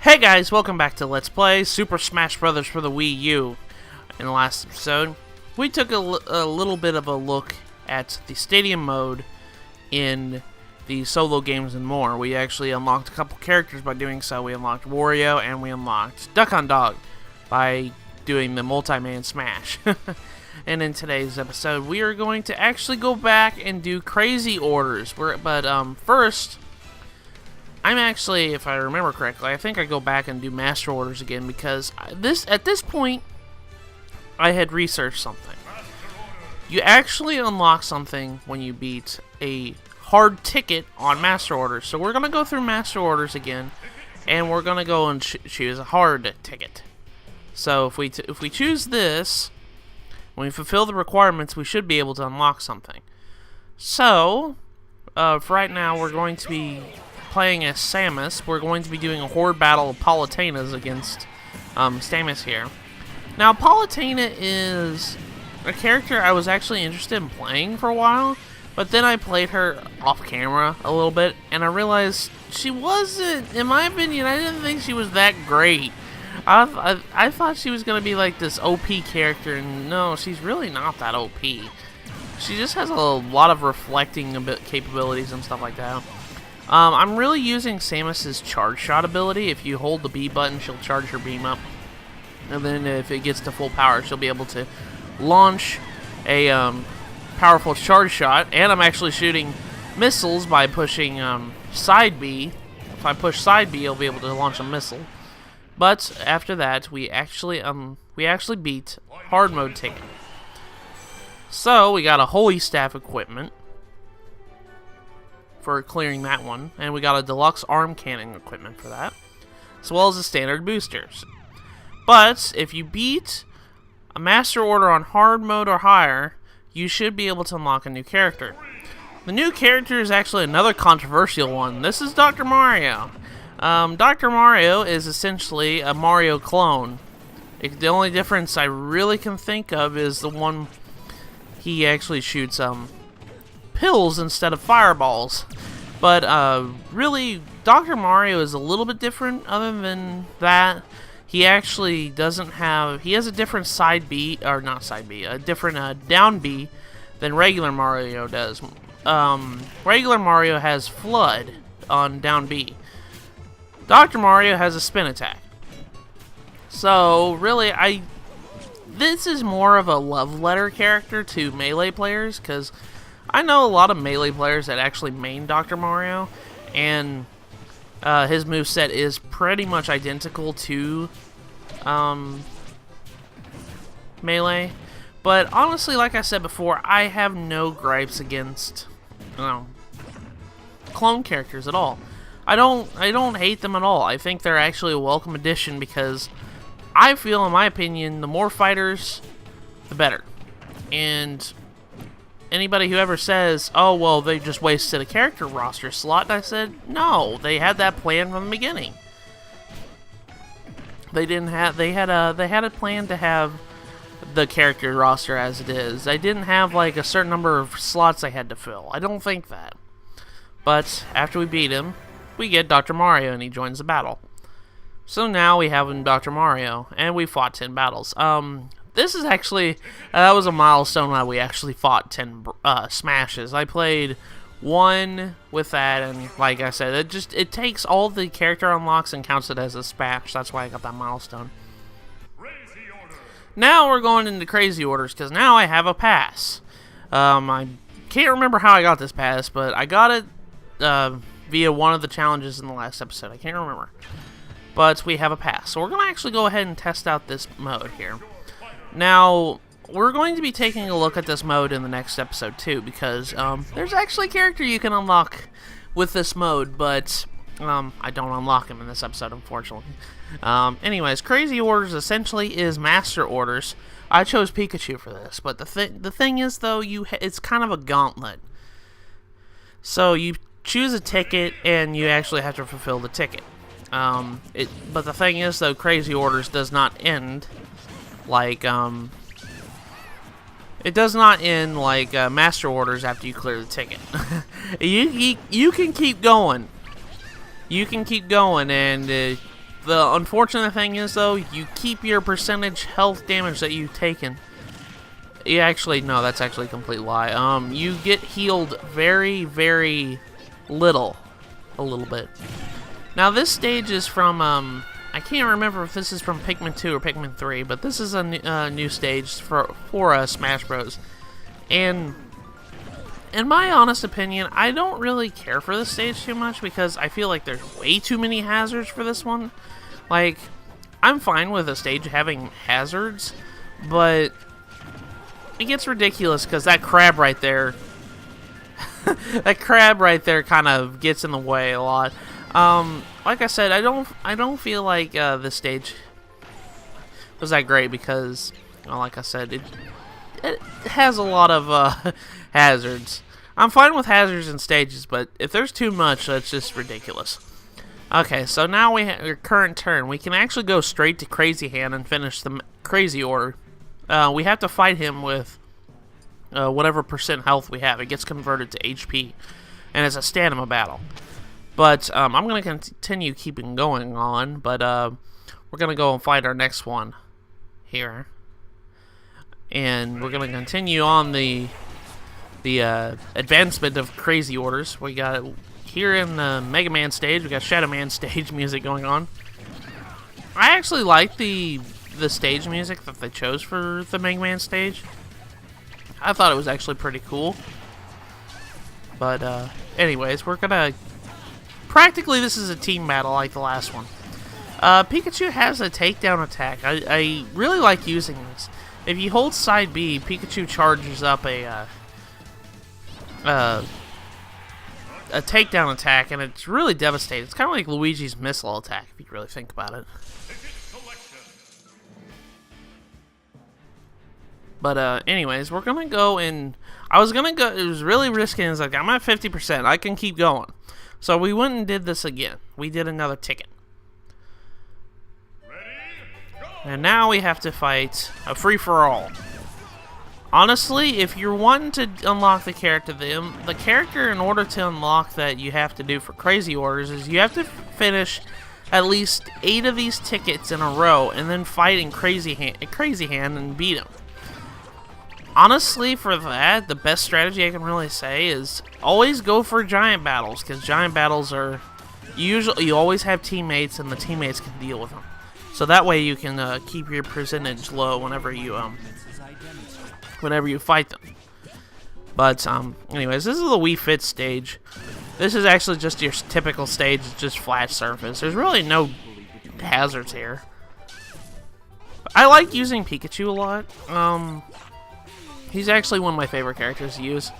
Hey guys, welcome back to Let's Play Super Smash Bros. For the Wii U. In the last episode, we took a little bit of a look at the Stadium mode in the solo games and more. We actually unlocked a couple characters by doing so. We unlocked Wario and we unlocked Duck Hunt Dog by doing the multi-man smash. And in today's episode, we are going to actually go back and do crazy orders. First, I'm actually, if I remember correctly, I think I go back and do master orders again because at this point, I had researched something. You actually unlock something when you beat a hard ticket on master orders. So we're gonna go through master orders again, and we're gonna go and choose a hard ticket. So if we choose this, when we fulfill the requirements, we should be able to unlock something. So for right now, we're going to be playing as Samus. We're going to be doing a horde battle of Palutenas against Samus here. Now, Palutena is a character I was actually interested in playing for a while, but then I played her off camera a little bit, and I realized she wasn't, in my opinion, I didn't think she was that great. I thought she was going to be like this OP character, and no, she's really not that OP. She just has a lot of reflecting capabilities and stuff like that. I'm really using Samus's charge shot ability. If you hold the B button, she'll charge her beam up. And then if it gets to full power, she'll be able to launch a powerful charge shot. And I'm actually shooting missiles by pushing side B. If I push side B, I'll be able to launch a missile. But after that, we actually beat hard mode ticket. So we got a Holy Staff equipment for clearing that one, and we got a deluxe arm cannon equipment for that, as well as the standard boosters. But if you beat a master order on hard mode or higher, you should be able to unlock a new character. The new character is actually another controversial one. This is Dr. Mario. Dr. Mario is essentially a Mario clone. The only difference I really can think of is the one he actually shoots pills instead of fireballs. But really, Dr. Mario is a little bit different. Other than that, he actually doesn't have, he has a different side B, or not side B, a different down B than regular Mario does. Regular Mario has Flood on down B. Dr. Mario has a spin attack. So really, this is more of a love letter character to Melee players, because I know a lot of Melee players that actually main Dr. Mario, and his moveset is pretty much identical to Melee. But honestly, like I said before, I have no gripes against clone characters at all. I don't hate them at all. I think they're actually a welcome addition because I feel, in my opinion, the more fighters, the better. And anybody who ever says, "Oh, well, they just wasted a character roster slot," I said, no, they had that plan from the beginning. They had a plan to have the character roster as it is. They didn't have like a certain number of slots they had to fill. I don't think that. But after we beat him, we get Dr. Mario and he joins the battle. So now we have Dr. Mario, and we fought 10 battles. This is actually, that was a milestone that we actually fought 10 smashes. I played one with that, and like I said, it takes all the character unlocks and counts it as a smash. That's why I got that milestone. Now we're going into crazy orders, because now I have a pass. I can't remember how I got this pass, but I got it via one of the challenges in the last episode. I can't remember. But we have a pass. So we're going to actually go ahead and test out this mode here. Now, we're going to be taking a look at this mode in the next episode too, because there's actually a character you can unlock with this mode, but I don't unlock him in this episode, unfortunately. Anyways, Crazy Orders essentially is master orders. I chose Pikachu for this, but the thing is, though, it's kind of a gauntlet. So you choose a ticket, and you actually have to fulfill the ticket. But the thing is, though, Crazy Orders does not end like it does not end like Master Orders after you clear the ticket. You can keep going. You can keep going, and The unfortunate thing is, though, you keep your percentage health damage that you've taken. You actually, no, that's actually a complete lie. You get healed very, very little. A little bit. Now, this stage is from, I can't remember if this is from Pikmin 2 or Pikmin 3, but this is a new stage for Smash Bros. And in my honest opinion, I don't really care for this stage too much because I feel like there's way too many hazards for this one. Like, I'm fine with a stage having hazards, but it gets ridiculous because that crab right there, that crab right there kind of gets in the way a lot. Like I said, I don't feel like this stage was that great because, well, like I said, it has a lot of hazards. I'm fine with hazards and stages, but if there's too much, that's just ridiculous. Okay, so now we have our current turn. We can actually go straight to Crazy Hand and finish the Crazy Order. We have to fight him with whatever % health we have. It gets converted to HP, and it's a stamina battle. But I'm going to continue keeping going on, but we're going to go and fight our next one here. And we're going to continue on the advancement of Crazy Orders. We got here in the Mega Man stage, we got Shadow Man stage music going on. I actually like the stage music that they chose for the Mega Man stage. I thought it was actually pretty cool. But anyways, we're gonna practically, this is a team battle like the last one. Pikachu has a takedown attack. I really like using this. If you hold side B, Pikachu charges up a takedown attack, and it's really devastating. It's kind of like Luigi's missile attack, if you really think about it. But anyways, we're gonna go and I was gonna go. It was really risky. It's like I'm at 50%. I can keep going. So we went and did this again. We did another ticket. And now we have to fight a free-for-all. Honestly, if you're wanting to unlock the character, the character in order to unlock that you have to do for Crazy Orders is you have to finish at least 8 of these tickets in a row and then fight in Crazy Hand and beat him. Honestly, for that, the best strategy I can really say is always go for giant battles, because giant battles are you always have teammates, and the teammates can deal with them. So that way you can keep your percentage low whenever you fight them. But anyways, this is the Wii Fit stage. This is actually just your typical stage, it's just flat surface. There's really no hazards here. I like using Pikachu a lot. He's actually one of my favorite characters to use.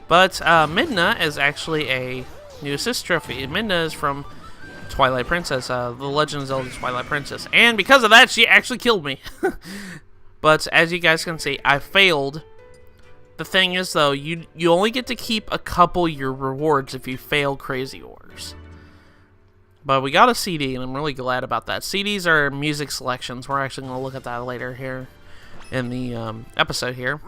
But Midna is actually a new assist trophy. Midna is from Twilight Princess, The Legend of Zelda Twilight Princess. And because of that, she actually killed me. But as you guys can see, I failed. The thing is, though, you only get to keep a couple of your rewards if you fail Crazy Orders. But we got a CD, and I'm really glad about that. CDs are music selections. We're actually going to look at that later here in the episode here.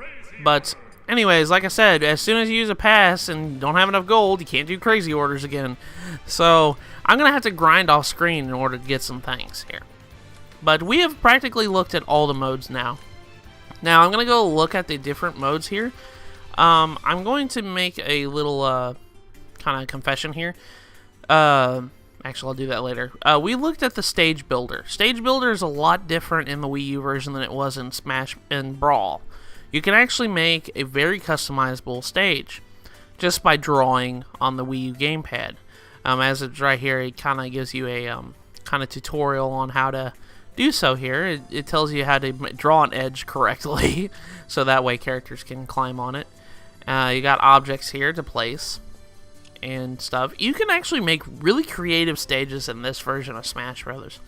But anyways, like I said, as soon as you use a pass and don't have enough gold, you can't do Crazy Orders again. So I'm going to have to grind off screen in order to get some things here. But we have practically looked at all the modes now. Now I'm going to go look at the different modes here. I'm going to make a little kind of confession here. Actually, I'll do that later. We looked at the Stage Builder. Stage Builder is a lot different in the Wii U version than it was in Smash and Brawl. You can actually make a very customizable stage just by drawing on the Wii U gamepad. As it's right here, it kind of gives you a kind of tutorial on how to do so here. It tells you how to draw an edge correctly, so that way characters can climb on it. You got objects here to place and stuff. You can actually make really creative stages in this version of Smash Brothers.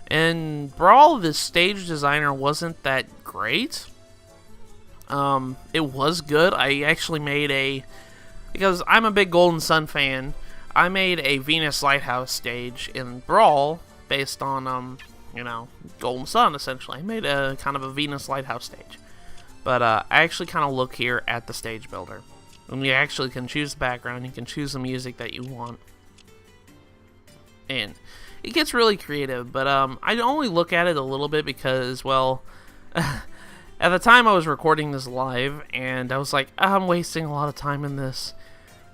In Brawl, the stage designer wasn't that great. It was good. I actually made because I'm a big Golden Sun fan, I made a Venus Lighthouse stage in Brawl based on, you know, Golden Sun, essentially. I made a kind of a Venus Lighthouse stage. But I actually kind of look here at the Stage Builder. And you actually can choose the background, you can choose the music that you want. and it gets really creative. But I only look at it a little bit because, well, at the time I was recording this live, and I was like, I'm wasting a lot of time in this.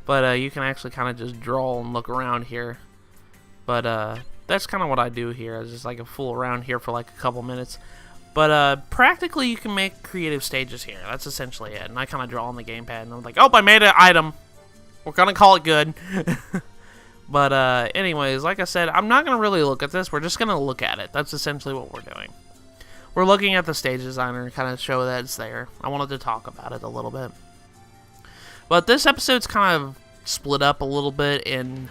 But you can actually kind of just draw and look around here. But that's kind of what I do here. I just like a fool around here for like a couple minutes. But practically you can make creative stages here. That's essentially it. And I kind of draw on the gamepad, and I'm like, oh, I made an item. We're going to call it good. But anyways, like I said, I'm not going to really look at this. We're just going to look at it. That's essentially what we're doing. We're looking at the stage designer and kind of show that it's there. I wanted to talk about it a little bit. But this episode's kind of split up a little bit in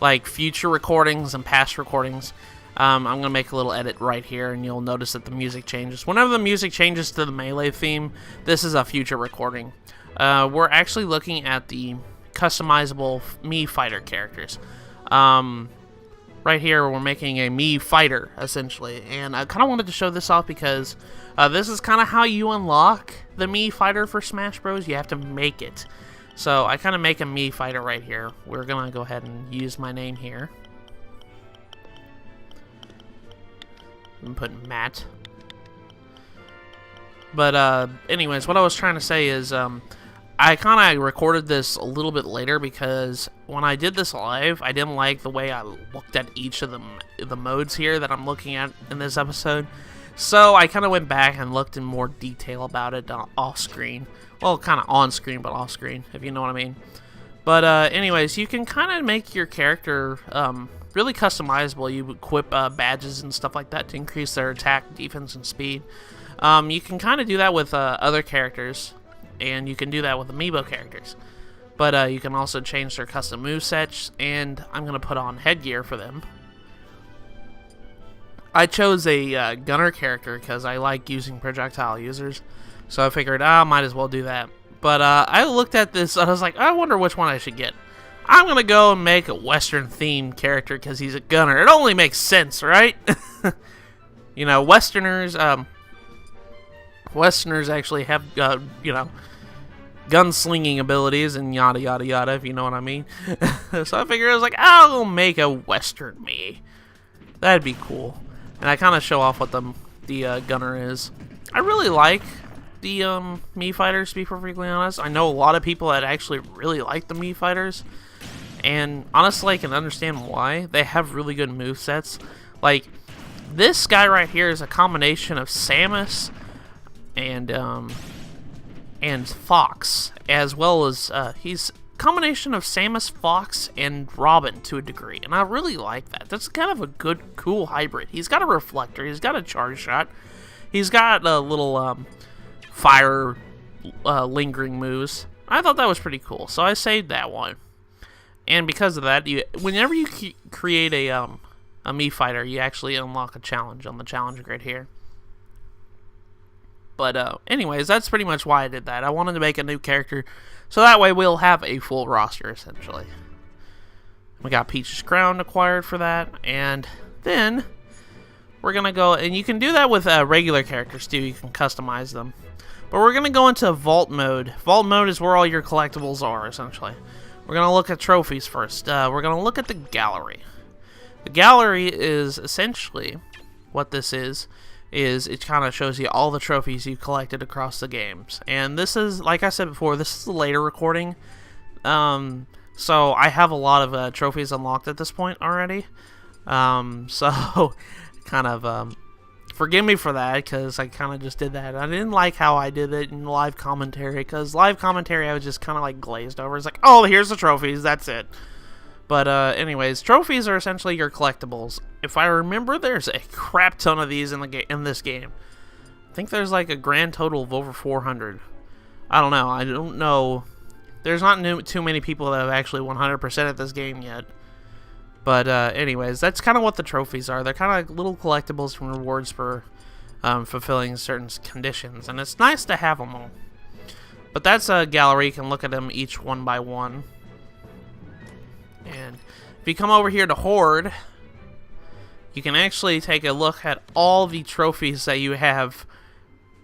like future recordings and past recordings. I'm going to make a little edit right here, and you'll notice that the music changes. Whenever the music changes to the Melee theme, this is a future recording. We're actually looking at the customizable Mii fighter characters. Right here, we're making a Mii fighter, essentially. And I kind of wanted to show this off because this is kind of how you unlock the Mii fighter for Smash Bros. You have to make it. So I kind of make a Mii fighter right here. We're going to go ahead and use my name here. I'm putting Matt. But anyways, what I was trying to say is I kind of recorded this a little bit later because when I did this live, I didn't like the way I looked at each of the modes here that I'm looking at in this episode. So I kind of went back and looked in more detail about it off screen. Well, kind of on screen, but off screen, if you know what I mean. But anyways, you can kind of make your character really customizable. You equip badges and stuff like that to increase their attack, defense, and speed. You can kind of do that with other characters, and you can do that with amiibo characters. But you can also change their custom movesets, and I'm going to put on headgear for them. I chose a gunner character because I like using projectile users, so I figured I might as well do that. But I looked at this, and I was like, I wonder which one I should get. I'm going to go and make a Western-themed character because he's a gunner. It only makes sense, right? You know, Westerners actually have, you know, gunslinging abilities and yada, yada, yada, if you know what I mean. So I figured, I was like, I'll make a Western Mii. That'd be cool. And I kind of show off what the gunner is. I really like the Mii fighters, to be perfectly honest. I know a lot of people that actually really like the Mii fighters. And honestly, I can understand why. They have really good movesets. Like, this guy right here is a combination of Samus and Fox, as well as he's a combination of Samus, Fox, and Robin to a degree, and I really like that. That's kind of a good, cool hybrid. He's got a reflector, he's got a charge shot, he's got a little fire lingering moves. I thought that was pretty cool, so I saved that one. And because of that, whenever you create a Mii fighter, you actually unlock a challenge on the challenge grid here. But anyways, that's pretty much why I did that. I wanted to make a new character, so that way we'll have a full roster, essentially. We got Peach's Crown acquired for that, and then we're going to go, and you can do that with regular characters too, you can customize them. But we're going to go into Vault Mode. Vault Mode is where all your collectibles are, essentially. We're going to look at trophies first. We're going to look at the gallery. The gallery is essentially what this is it kind of shows you all the trophies you've collected across the games. And this is, like I said before, this is a later recording. So I have a lot of trophies unlocked at this point already. So kind of forgive me for that, because I kind of just did that. I didn't like how I did it in live commentary, because live commentary I was just kind of like glazed over. It's like, oh, here's the trophies, that's it. But anyways, trophies are essentially your collectibles. If I remember, there's a crap ton of these in this game. I think there's like a grand total of over 400. I don't know. I don't know. There's not too many people that have actually 100% at this game yet. But anyways, that's kind of what the trophies are. They're kind of like little collectibles and rewards for fulfilling certain conditions. And it's nice to have them all. But that's a gallery. You can look at them each one by one. And if you come over here to Horde, you can actually take a look at all the trophies that you have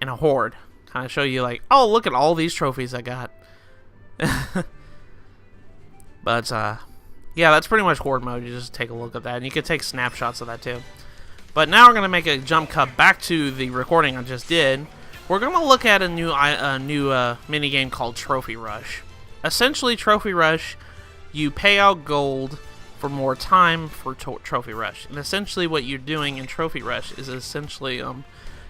in a Horde. Kind of show you like, oh, look at all these trophies I got. But Yeah, that's pretty much horde mode. You just take a look at that, and you can take snapshots of that too. But now we're going to make a jump cut back to the recording I just did. We're going to look at a new minigame called Trophy Rush. Essentially, Trophy Rush, you pay out gold for more time for Trophy Rush. And essentially what you're doing in Trophy Rush is essentially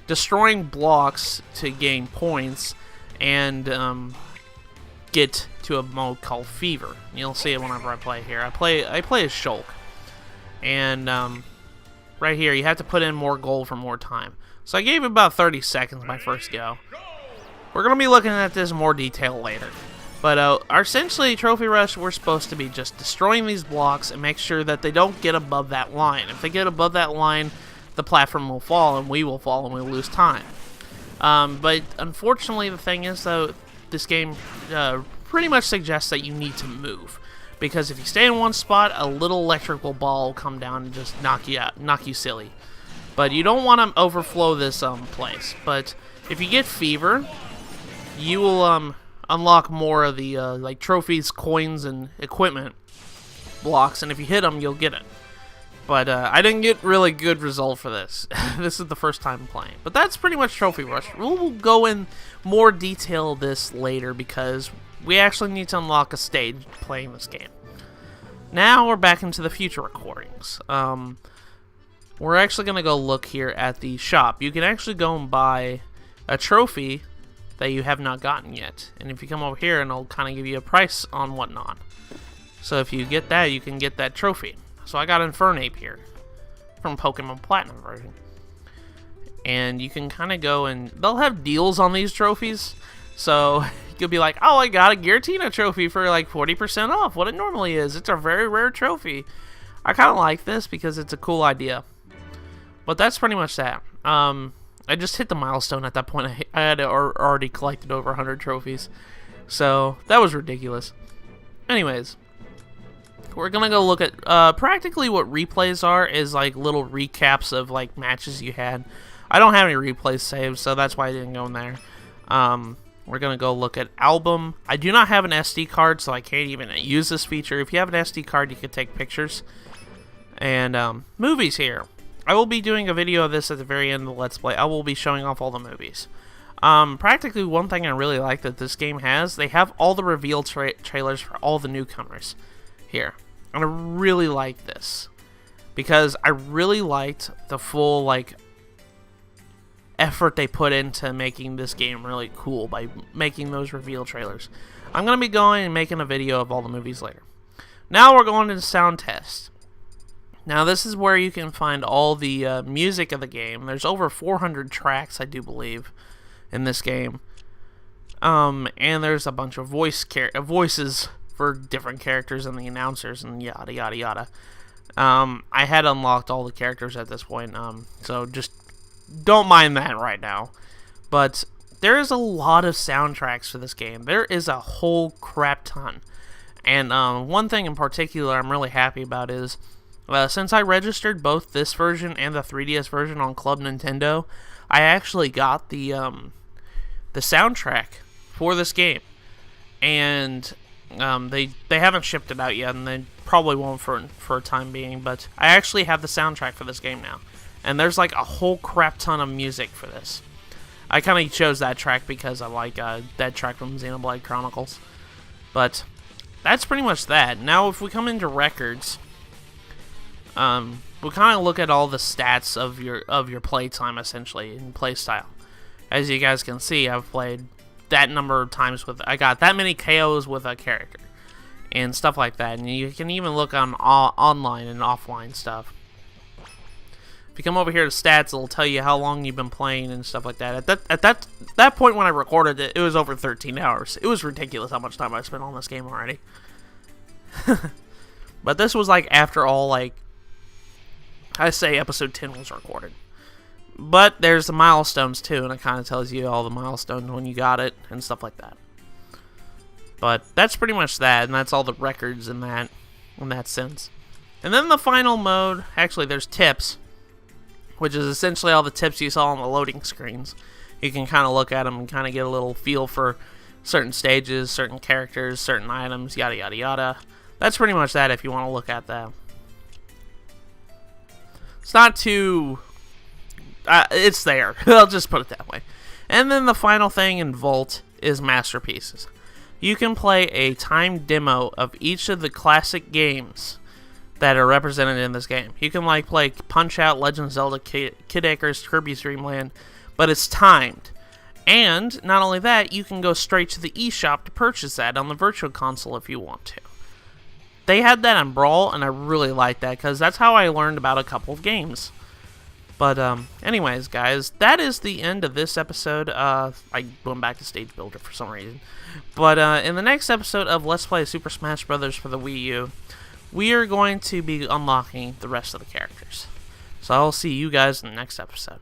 destroying blocks to gain points and get to a mode called Fever. You'll see it whenever I play here. I play as Shulk. And right here, you have to put in more gold for more time. So I gave it about 30 seconds my first go. We're going to be looking at this in more detail later. But essentially, Trophy Rush, we're supposed to be just destroying these blocks and make sure that they don't get above that line. If they get above that line, the platform will fall, and we will fall, and we'll lose time. But unfortunately, the thing is, though, this game pretty much suggests that you need to move. Because if you stay in one spot, a little electrical ball will come down and just knock you out, knock you silly. But you don't want to overflow this place. But if you get Fever, you will unlock more of the like trophies, coins, and equipment blocks, and if you hit them, you'll get it. But I didn't get really good result for this. This is the first time playing. But that's pretty much Trophy Rush. We'll go in more detail this later because we actually need to unlock a stage playing this game. Now we're back into the future recordings. We're actually going to go look here at the shop. You can actually go and buy a trophy that you have not gotten yet. And if you come over here, and it'll kind of give you a price on whatnot. So if you get that, you can get that trophy. So I got Infernape here from Pokemon Platinum version. And you can kind of go and they'll have deals on these trophies. So you'll be like, oh, I got a Giratina trophy for like 40% off what it normally is. It's a very rare trophy. I kind of like this because it's a cool idea. But that's pretty much that. I just hit the milestone at that point. I had already collected over 100 trophies. So, that was ridiculous. Anyways, we're going to go look at practically what replays are is like little recaps of like matches you had. I don't have any replays saved, so that's why I didn't go in there. We're going to go look at album. I do not have an SD card, so I can't even use this feature. If you have an SD card, you can take pictures. And movies here. I will be doing a video of this at the very end of the Let's Play. I will be showing off all the movies. Practically one thing I really like that this game has, they have all the reveal trailers for all the newcomers here. And I really like this. Because I really liked the full, like, effort they put into making this game really cool by making those reveal trailers. I'm going to be going and making a video of all the movies later. Now we're going to the sound test. Now this is where you can find all the music of the game. There's over 400 tracks, I do believe, in this game. And there's a bunch of voices for different characters and the announcers and yada yada yada. I had unlocked all the characters at this point, so just don't mind that right now. But there is a lot of soundtracks for this game. There is a whole crap ton. And one thing in particular I'm really happy about is since I registered both this version and the 3DS version on Club Nintendo, I actually got the soundtrack for this game, and they haven't shipped it out yet, and they probably won't for a time being. But I actually have the soundtrack for this game now, and there's like a whole crap ton of music for this. I kind of chose that track because I like that track from Xenoblade Chronicles, but that's pretty much that. Now, if we come into records. We'll kind of look at all the stats of your playtime, essentially, and play style. As you guys can see, I've played that number of times I got that many KOs with a character, and stuff like that. And you can even look on online and offline stuff. If you come over here to stats, it'll tell you how long you've been playing and stuff like that. At that point when I recorded it, it was over 13 hours. It was ridiculous how much time I spent on this game already. But this was like after all, like, I say episode 10 was recorded. But there's the milestones too, and it kind of tells you all the milestones when you got it and stuff like that. But that's pretty much that, and that's all the records in that sense. And then the final mode, actually there's tips, which is essentially all the tips you saw on the loading screens. You can kind of look at them and kind of get a little feel for certain stages, certain characters, certain items, yada yada yada. that's pretty much that if you want to look at that. It's not too... it's there. I'll just put it that way. And then the final thing in Vault is Masterpieces. You can play a timed demo of each of the classic games that are represented in this game. You can like play Punch-Out!, Legend of Zelda, Kid Icarus, Kirby's Dream Land, but it's timed. And not only that, you can go straight to the eShop to purchase that on the Virtual Console if you want to. They had that on Brawl, and I really like that because that's how I learned about a couple of games. But anyways, guys, that is the end of this episode. I went back to Stage Builder for some reason. But in the next episode of Let's Play Super Smash Bros. For the Wii U, we are going to be unlocking the rest of the characters. So I'll see you guys in the next episode.